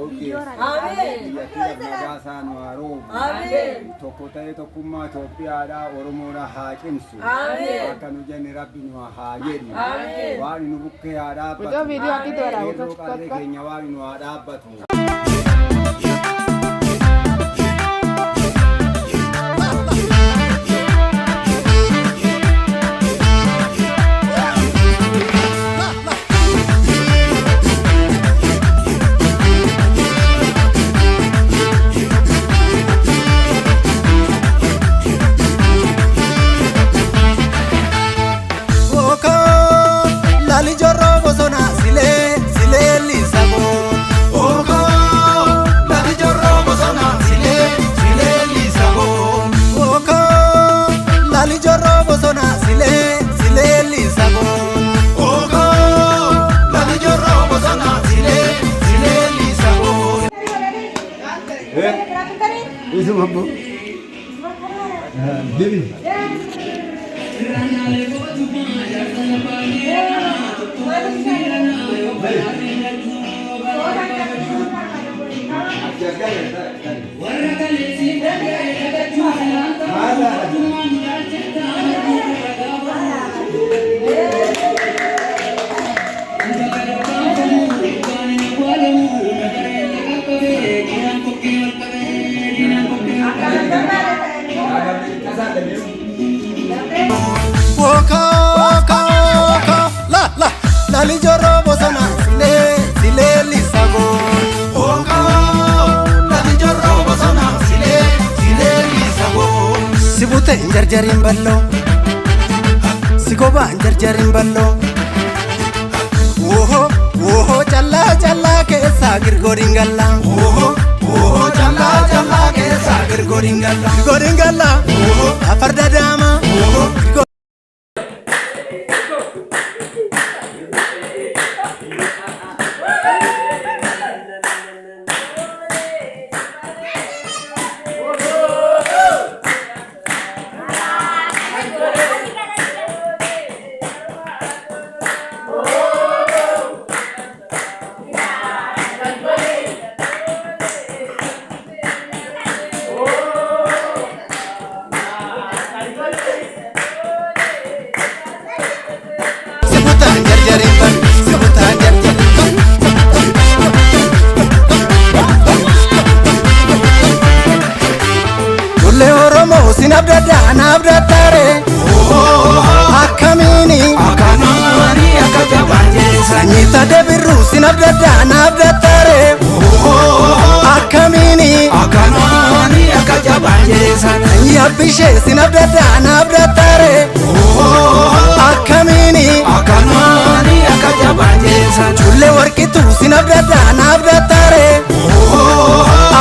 Amen. Magasan waro. Amen. Tokotae tokuma Ethiopia Oromora haqimsu. Amen. Akanu jeni Rabbi nu haayeri. Amen. Wani nu bukke ada. Video aki dora. Kare Kenya wani nu ada batu. Itu mampu. Jadi. Lali jorro bosona sile lisago. Oka lali jorro bosona sile lisago. Sibute jarjarin ballo, sigoba jarjarin ballo. Oho challa ke sagir goringalla. Oho challa ke sagir goringalla. Oho afarda dama. Sinabdatare akamini akanani akajabanje sanyita debiru sinabdatare akamini akanani akajabanje sanyia bishe sinabdatare akamini akanani akajabanje chulle warkitu sinabdatare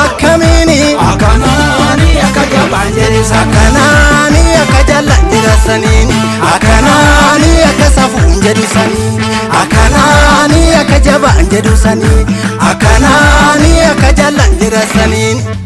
akamini akanani akajabanje akanani akajalanjira sanin akanani akasafunjedu sanin akanani akajabanjedu sanin akanani akajalanjira sanin